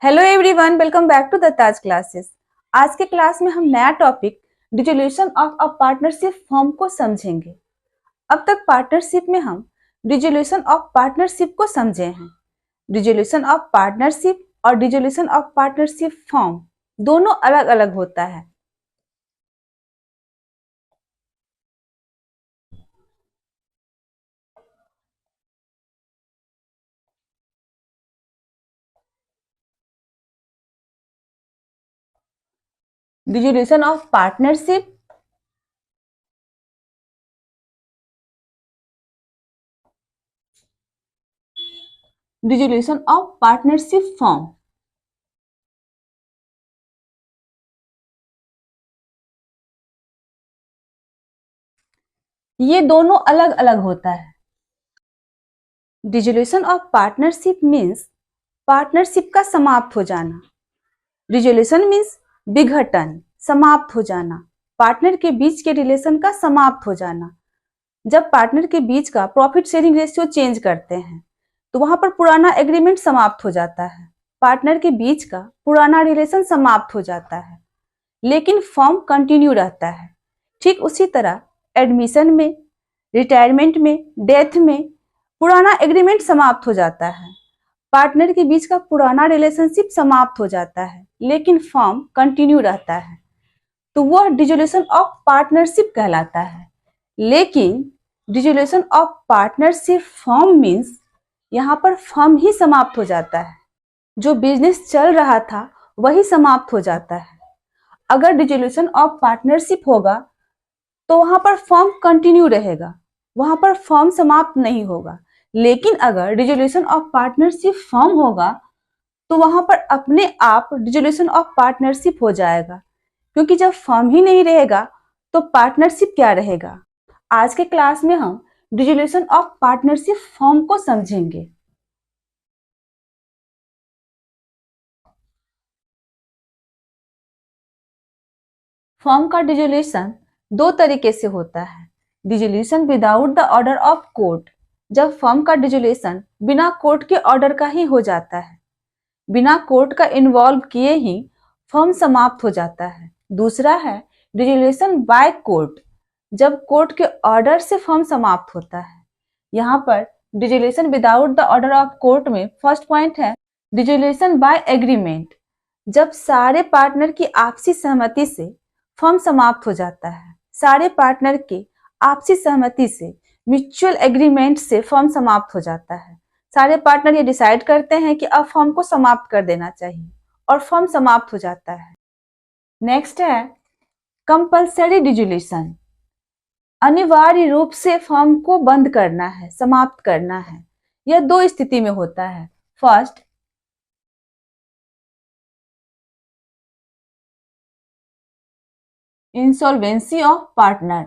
Hello everyone, welcome back to the Taj classes. आज के class में हम नया topic dissolution of a partnership firm को समझेंगे। अब तक पार्टनरशिप में हम डिसोल्यूशन ऑफ पार्टनरशिप को समझे हैं। डिसोल्यूशन ऑफ पार्टनरशिप और डिसोल्यूशन ऑफ पार्टनरशिप फॉर्म दोनों अलग अलग होता है। Dissolution of partnership dissolution of partnership form ये दोनों अलग अलग होता है। Dissolution of partnership means partnership का समाप्त हो जाना। डिसोल्यूशन मीन्स विघटन, समाप्त हो जाना, पार्टनर के बीच के रिलेशन का समाप्त हो जाना। जब पार्टनर के बीच का प्रॉफिट शेयरिंग रेशियो चेंज करते हैं तो वहां पर पुराना एग्रीमेंट समाप्त हो जाता है, पार्टनर के बीच का पुराना रिलेशन समाप्त हो जाता है, लेकिन फॉर्म कंटिन्यू रहता है। ठीक उसी तरह एडमिशन में, रिटायरमेंट में, डेथ में पुराना एग्रीमेंट समाप्त हो जाता है, पार्टनर के बीच का पुराना रिलेशनशिप समाप्त हो जाता है, लेकिन फॉर्म कंटिन्यू रहता है, तो वह डिसोल्यूशन ऑफ पार्टनरशिप कहलाता है। लेकिन dissolution of partnership form means यहाँ पर फॉर्म ही समाप्त हो जाता है, जो बिजनेस चल रहा था वही समाप्त हो जाता है। अगर डिसोल्यूशन ऑफ पार्टनरशिप होगा तो वहां पर फॉर्म कंटिन्यू रहेगा, वहां पर फॉर्म समाप्त नहीं होगा। लेकिन अगर डिसोल्यूशन ऑफ पार्टनरशिप फॉर्म होगा तो वहां पर अपने आप डिसोल्यूशन ऑफ पार्टनरशिप हो जाएगा, क्योंकि जब फॉर्म ही नहीं रहेगा तो पार्टनरशिप क्या रहेगा। आज के क्लास में हम डिसोल्यूशन ऑफ पार्टनरशिप फॉर्म को समझेंगे। फॉर्म का डिसोल्यूशन दो तरीके से होता है। Dissolution without the order of court, जब फॉर्म का डिसोल्यूशन बिना कोर्ट के ऑर्डर का ही हो जाता है, बिना कोर्ट का इन्वॉल्व किए ही फॉर्म समाप्त हो जाता है। दूसरा है डिसोल्यूशन बाय कोर्ट, जब कोर्ट के ऑर्डर से फॉर्म समाप्त होता है। यहाँ पर dissolution without the order of court में फर्स्ट पॉइंट है डिसोल्यूशन बाय एग्रीमेंट, जब सारे पार्टनर की आपसी सहमति से फॉर्म समाप्त हो जाता है। सारे पार्टनर के आपसी सहमति से, म्यूचुअल एग्रीमेंट से फॉर्म समाप्त हो जाता है। सारे पार्टनर ये डिसाइड करते हैं कि अब फॉर्म को समाप्त कर देना चाहिए और फॉर्म समाप्त हो जाता है। नेक्स्ट है कंपल्सरी डिसोल्यूशन, अनिवार्य रूप से फॉर्म को बंद करना है, समाप्त करना है। यह दो स्थिति में होता है। फर्स्ट, इंसॉल्वेंसी ऑफ पार्टनर,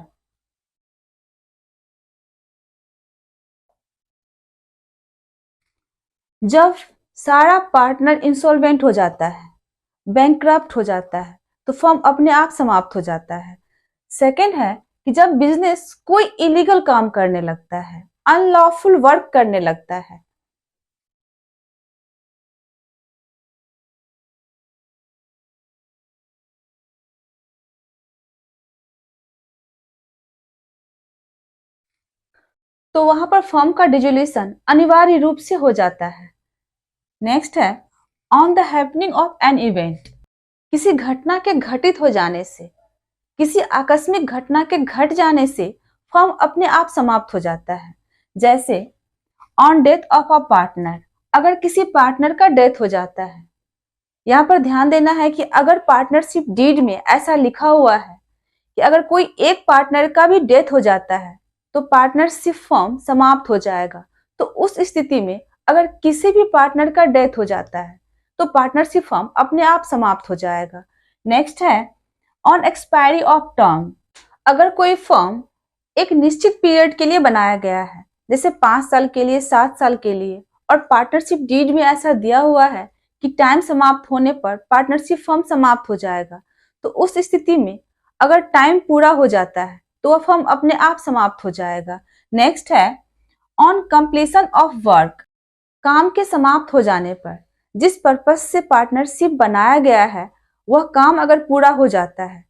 जब सारा पार्टनर इंसॉल्वेंट हो जाता है, बैंकक्रप्ट हो जाता है, तो फर्म अपने आप समाप्त हो जाता है। सेकंड है कि जब बिजनेस कोई इलीगल काम करने लगता है, अनलॉफुल वर्क करने लगता है। तो वहां पर फर्म का डिसोल्यूशन अनिवार्य रूप से हो जाता है। नेक्स्ट है on the happening of an event, किसी घटना के घटित हो जाने से, किसी आकस्मिक घटना के घट जाने से फर्म अपने आप समाप्त हो जाता है। जैसे on death of a partner, अगर किसी पार्टनर का डेथ हो जाता है। यहाँ पर ध्यान देना है कि अगर पार्टनरशिप डीड में ऐसा लिखा हुआ है कि अगर कोई एक पार्टनर का भी डेथ हो जाता है तो पार्टनरशिप फॉर्म समाप्त हो जाएगा। तो उस स्थिति में अगर किसी भी पार्टनर का डेथ हो जाता है तो पार्टनरशिप फॉर्म अपने आप समाप्त हो जाएगा। नेक्स्ट है ऑन एक्सपायरी ऑफ टर्म, अगर कोई फॉर्म एक निश्चित पीरियड के लिए बनाया गया है, जैसे 5 साल के लिए, 7 साल के लिए, और पार्टनरशिप डीड में ऐसा दिया हुआ है कि टाइम समाप्त होने पर पार्टनरशिप फॉर्म समाप्त हो जाएगा, तो उस स्थिति में अगर टाइम पूरा हो जाता है तो वह फॉर्म अपने आप समाप्त हो जाएगा। नेक्स्ट है ऑन कंप्लीशन ऑफ वर्क, काम के समाप्त हो जाने पर, जिस पर्पस से पार्टनरशिप बनाया गया है वह काम अगर पूरा हो जाता है,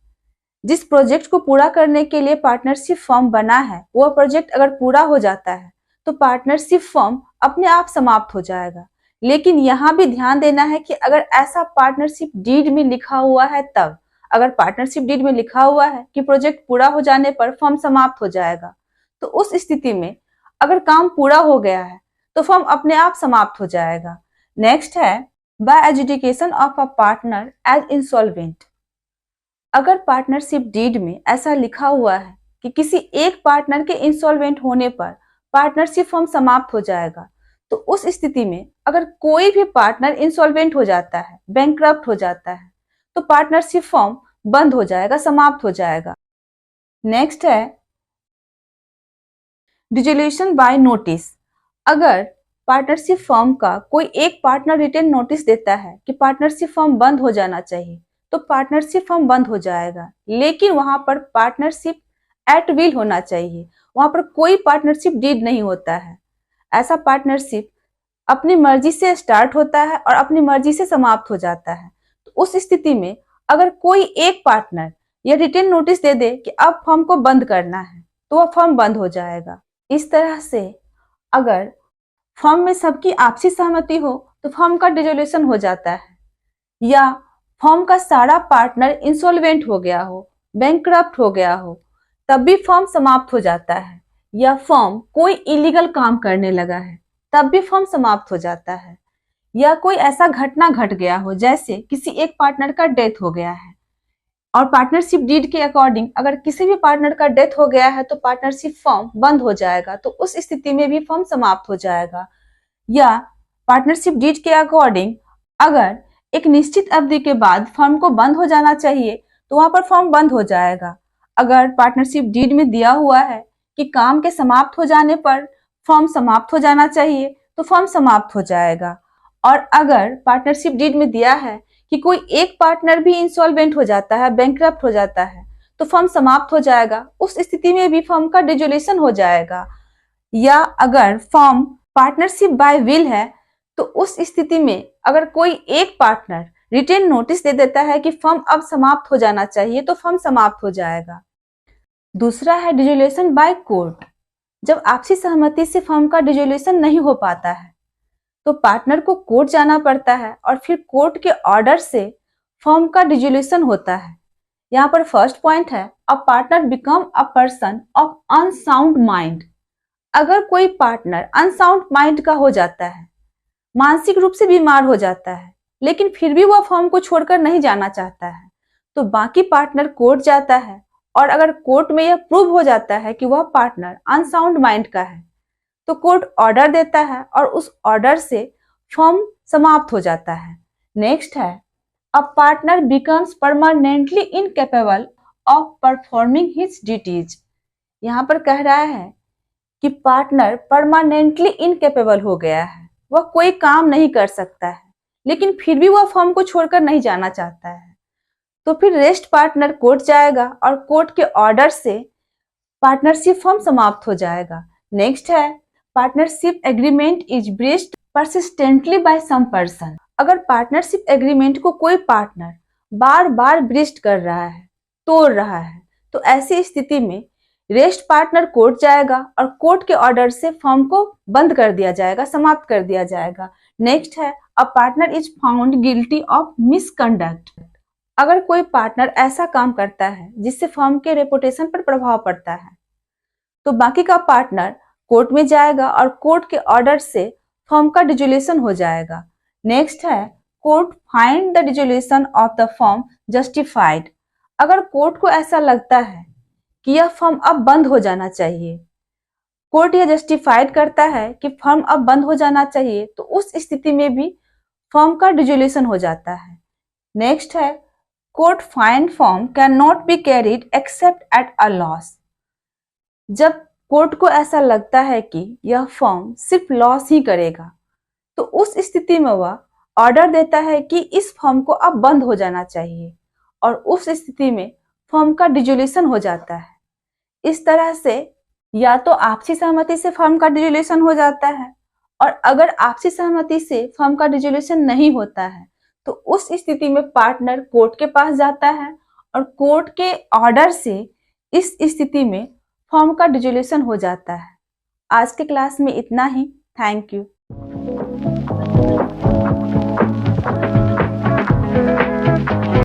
जिस प्रोजेक्ट को पूरा करने के लिए पार्टनरशिप फर्म बना है वह प्रोजेक्ट अगर पूरा हो जाता है तो पार्टनरशिप फर्म अपने आप समाप्त हो जाएगा। लेकिन यहाँ भी ध्यान देना है कि अगर ऐसा पार्टनरशिप डीड में लिखा हुआ है तब, अगर पार्टनरशिप डीड में लिखा हुआ है कि प्रोजेक्ट पूरा हो जाने पर फर्म समाप्त हो जाएगा, तो उस स्थिति में अगर काम पूरा हो गया है तो फर्म अपने आप समाप्त हो जाएगा। नेक्स्ट है by adjudication of a partner as insolvent. अगर पार्टनरशिप डीड में ऐसा लिखा हुआ है कि किसी एक पार्टनर के इंसॉल्वेंट होने पर पार्टनरशिप फर्म समाप्त हो जाएगा, तो उस स्थिति में अगर कोई भी पार्टनर इंसॉल्वेंट हो जाता है, बैंकक्रप्ट हो जाता है, तो पार्टनरशिप फर्म बंद हो जाएगा, समाप्त हो जाएगा। नेक्स्ट है डिसोल्यूशन बाय नोटिस। अगर पार्टनरशिप फर्म का कोई एक पार्टनर रिटेन नोटिस देता है कि पार्टनरशिप फर्म बंद हो जाना चाहिए, तो पार्टनरशिप फर्म बंद हो जाएगा। लेकिन वहां पर पार्टनरशिप एट विल होना चाहिए, वहां पर कोई पार्टनरशिप डीड नहीं होता है। ऐसा पार्टनरशिप अपनी मर्जी से स्टार्ट होता है और अपनी मर्जी से समाप्त हो जाता है। तो उस स्थिति में अगर कोई एक पार्टनर यह रिटेन नोटिस दे दे कि अब फर्म को बंद करना है, तो वह फर्म बंद हो जाएगा। इस तरह से अगर फर्म में सबकी आपसी सहमति हो तो फर्म का डिसोल्यूशन हो जाता है, या फर्म का सारा पार्टनर इंसॉल्वेंट हो गया हो, बैंकक्रप्ट हो गया हो, तब भी फर्म समाप्त हो जाता है, या फर्म कोई इलीगल काम करने लगा है तब भी फर्म समाप्त हो जाता है, या कोई ऐसा घटना घट गया हो जैसे किसी एक पार्टनर का डेथ हो गया है और पार्टनरशिप डीड के अकॉर्डिंग अगर किसी भी पार्टनर का डेथ हो गया है तो पार्टनरशिप फर्म बंद हो जाएगा, तो उस स्थिति में भी फर्म समाप्त हो जाएगा। या पार्टनरशिप डीड के अकॉर्डिंग अगर एक निश्चित अवधि के बाद फर्म को बंद हो जाना चाहिए तो वहां पर फर्म बंद हो जाएगा। अगर पार्टनरशिप डीड में दिया हुआ है कि काम के समाप्त हो जाने पर फर्म समाप्त हो जाना चाहिए तो फर्म समाप्त हो जाएगा। और अगर पार्टनरशिप डीड में दिया है कि कोई एक पार्टनर भी इंसॉल्वेंट हो जाता है, बैंकक्रप्ट हो जाता है, तो फर्म समाप्त हो जाएगा। उस स्थिति में भी फर्म का डिसोल्यूशन हो जाएगा। या अगर फर्म पार्टनरशिप बाय विल है तो उस स्थिति में अगर कोई एक पार्टनर रिटेन नोटिस दे देता है कि फर्म अब समाप्त हो जाना चाहिए तो फर्म समाप्त हो जाएगा। दूसरा है डिसोल्यूशन बाय कोर्ट। जब आपसी सहमति से फर्म का डिसोल्यूशन नहीं हो पाता है तो पार्टनर को कोर्ट जाना पड़ता है और फिर कोर्ट के ऑर्डर से फर्म का डिसोल्यूशन होता है। यहाँ पर फर्स्ट पॉइंट है a partner become a person of unsound mind. अगर कोई पार्टनर अनसाउंड माइंड का हो जाता है, मानसिक रूप से बीमार हो जाता है, लेकिन फिर भी वह फर्म को छोड़कर नहीं जाना चाहता है, तो बाकी पार्टनर कोर्ट जाता है और अगर कोर्ट में यह प्रूव हो जाता है कि वह पार्टनर अनसाउंड माइंड का है तो कोर्ट ऑर्डर देता है और उस ऑर्डर से फर्म समाप्त हो जाता है। नेक्स्ट है a partner becomes permanently incapable of performing his duties. यहाँ पर कह रहा है कि पार्टनर परमानेंटली इनकेपेबल हो गया है, वह कोई काम नहीं कर सकता है, लेकिन फिर भी वह फर्म को छोड़कर नहीं जाना चाहता है, तो फिर रेस्ट पार्टनर कोर्ट जाएगा और कोर्ट के ऑर्डर से पार्टनरशिप फर्म समाप्त हो जाएगा। नेक्स्ट है partnership agreement is breached persistently by some person. अगर पार्टनरशिप एग्रीमेंट को कोई पार्टनर बार बार ब्रीच कर रहा है, तोड़ रहा है, तो ऐसी स्थिति में रेस्ट पार्टनर कोर्ट जाएगा और कोर्ट के ऑर्डर से फर्म को बंद कर दिया जाएगा, समाप्त कर दिया जाएगा। नेक्स्ट है a partner is found guilty of misconduct. अगर कोई पार्टनर ऐसा काम करता है जिससे फर्म के रेपुटेशन पर प्रभाव पड़ता है तो बाकी का पार्टनर कोर्ट में जाएगा और कोर्ट के ऑर्डर से फर्म का डिसोल्यूशन हो जाएगा। नेक्स्ट है court find the dissolution of the firm justified. अगर कोर्ट को ऐसा लगता है कि यह फर्म अब बंद हो जाना चाहिए, कोर्ट यह जस्टिफाइड करता है कि फर्म अब बंद हो जाना चाहिए, तो उस स्थिति में भी फर्म का डिसोल्यूशन हो जाता है। नेक्स्ट है court find firm can not be carried accept at a loss. जब कोर्ट को ऐसा लगता है कि यह फर्म सिर्फ लॉस ही करेगा, तो उस स्थिति में वह ऑर्डर देता है कि इस फर्म को अब बंद हो जाना चाहिए और उस स्थिति में फर्म का डिसोल्यूशन हो जाता है। इस तरह से या तो आपसी सहमति से फर्म का डिसोल्यूशन हो जाता है और अगर आपसी सहमति से फर्म का डिसोल्यूशन नहीं होता है तो उस स्थिति में पार्टनर कोर्ट के पास जाता है और कोर्ट के ऑर्डर से इस स्थिति में फर्म का डिसोल्यूशन हो जाता है। आज के क्लास में इतना ही। Thank you.